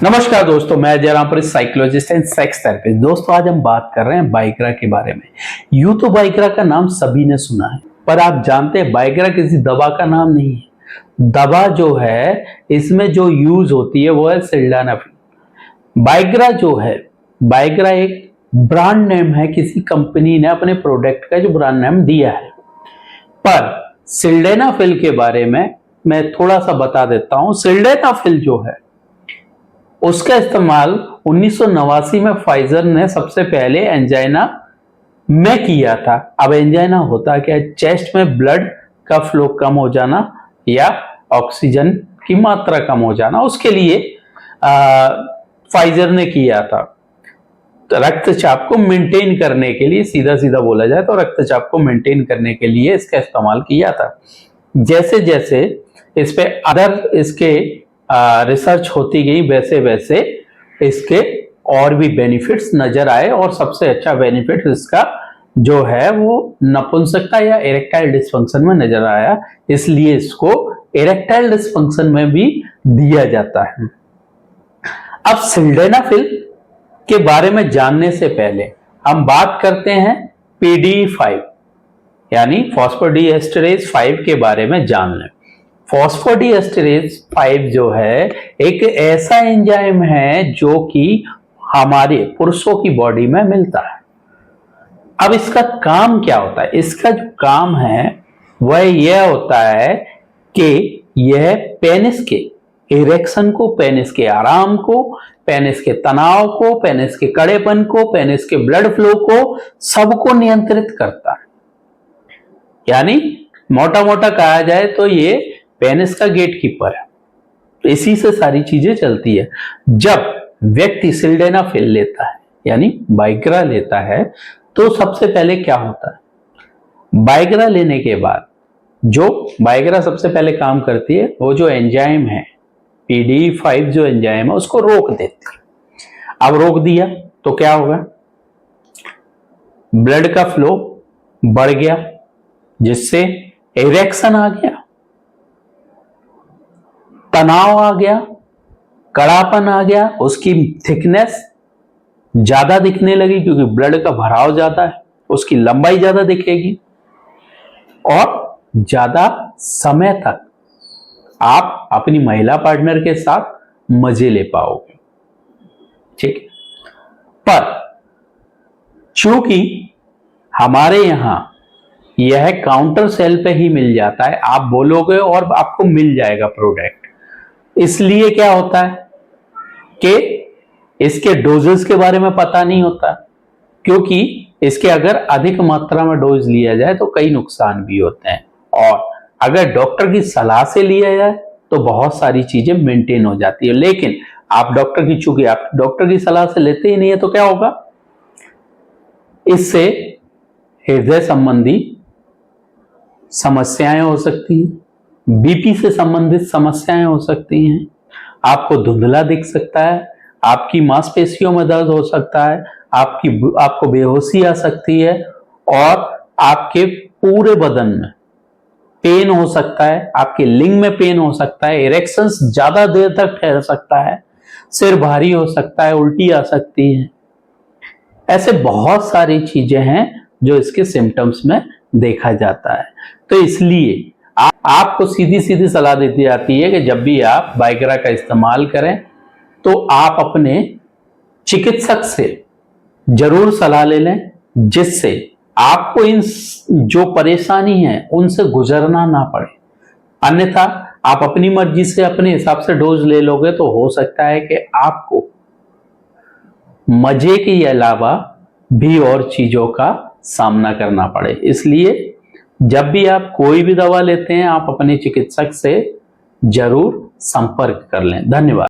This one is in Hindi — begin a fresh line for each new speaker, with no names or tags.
नमस्कार दोस्तों, मैं Jairam psychologist and sex therapist. दोस्तों, आज हम बात कर रहे हैं बाइग्रा के बारे में। यूं तो बाइग्रा का नाम सभी ने सुना है, पर आप जानते हैं बाइग्रा किसी दवा का नाम नहीं है। दवा जो है इसमें जो यूज होती है वो है सिल्डेनाफिल। बाइग्रा जो है, बाइग्रा एक ब्रांड नेम है, किसी कंपनी ने अपने प्रोडक्ट का जो ब्रांड नेम दिया है। पर सिल्डेनाफिल के बारे में मैं थोड़ा सा बता देता हूं। सिल्डेनाफिल जो है उसका इस्तेमाल 1989 में फाइजर ने सबसे पहले एंजाइना में किया था। अब एंजाइना होता क्या है? चेस्ट में ब्लड का फ्लो कम हो जाना या ऑक्सीजन की मात्रा कम हो जाना, उसके लिए फाइजर ने किया था। तो रक्तचाप को मेंटेन करने के लिए, सीधा सीधा बोला जाए तो रक्तचाप को मेंटेन करने के लिए इसका इस्तेमाल किया था। जैसे जैसे इस पे अदर इसके रिसर्च होती गई, वैसे वैसे इसके और भी बेनिफिट्स नजर आए, और सबसे अच्छा बेनिफिट इसका जो है वो नपुंसकता या इरेक्टाइल डिस्फंक्शन में नजर आया, इसलिए इसको इरेक्टाइल डिस्फंक्शन में भी दिया जाता है। अब सिल्डेनाफिल के बारे में जानने से पहले हम बात करते हैं PDE5 यानी फॉस्फोडीएस्टरेज 5 के बारे में जान लें। फॉस्फोडीएस्टरेज 5 जो है एक ऐसा एंजाइम है जो कि हमारे पुरुषों की बॉडी में मिलता है। अब इसका काम क्या होता है? इसका जो काम है वह यह होता है कि यह पेनिस के इरेक्शन को, पेनिस के आराम को, पेनिस के तनाव को, पेनिस के कड़ेपन को, पेनिस के ब्लड फ्लो को, सबको नियंत्रित करता है। यानी मोटा मोटा कहा जाए तो ये पेनिस का गेटकीपर है। तो इसी से सारी चीजें चलती है। जब व्यक्ति सिल्डेनाफिल लेता है यानी बाइग्रा लेता है तो सबसे पहले क्या होता है? बाइग्रा लेने के बाद जो बाइग्रा सबसे पहले काम करती है, वो जो एंजाइम है PDE5 जो एंजाइम है उसको रोक देती है। अब रोक दिया तो क्या होगा? ब्लड का फ्लो बढ़ गया, जिससे इरेक्शन आ गया, तनाव आ गया, कड़ापन आ गया, उसकी थिकनेस ज्यादा दिखने लगी क्योंकि ब्लड का भराव ज्यादा है, उसकी लंबाई ज्यादा दिखेगी और ज्यादा समय तक आप अपनी महिला पार्टनर के साथ मजे ले पाओगे। ठीक है, पर चूंकि हमारे यहां यह काउंटर सेल पे ही मिल जाता है, आप बोलोगे और आपको मिल जाएगा प्रोडक्ट, इसलिए क्या होता है कि इसके डोजेस के बारे में पता नहीं होता, क्योंकि इसके अगर अधिक मात्रा में डोज लिया जाए तो कई नुकसान भी होते हैं, और अगर डॉक्टर की सलाह से लिया जाए तो बहुत सारी चीजें मेंटेन हो जाती है। लेकिन आप चूंकि आप डॉक्टर की सलाह से लेते ही नहीं है तो क्या होगा? इससे हृदय संबंधी समस्याएं हो सकती हैं, BP से संबंधित समस्याएं हो सकती हैं, आपको धुंधला दिख सकता है, आपकी मांसपेशियों में दर्द हो सकता है, आपको बेहोशी आ सकती है, और आपके पूरे बदन में पेन हो सकता है, आपके लिंग में पेन हो सकता है, इरेक्शंस ज्यादा देर तक ठहर सकता है, सिर भारी हो सकता है, उल्टी आ सकती है। ऐसे बहुत सारी चीजें हैं जो इसके सिम्टम्स में देखा जाता है। तो इसलिए आपको सीधी सीधी सलाह दी जाती है कि जब भी आप बाइग्रा का इस्तेमाल करें तो आप अपने चिकित्सक से जरूर सलाह ले लें, जिससे आपको इन जो परेशानी है उनसे गुजरना ना पड़े। अन्यथा आप अपनी मर्जी से अपने हिसाब से डोज ले लोगे तो हो सकता है कि आपको मजे के अलावा भी और चीजों का सामना करना पड़े। इसलिए जब भी आप कोई भी दवा लेते हैं, आप अपने चिकित्सक से जरूर संपर्क कर लें। धन्यवाद।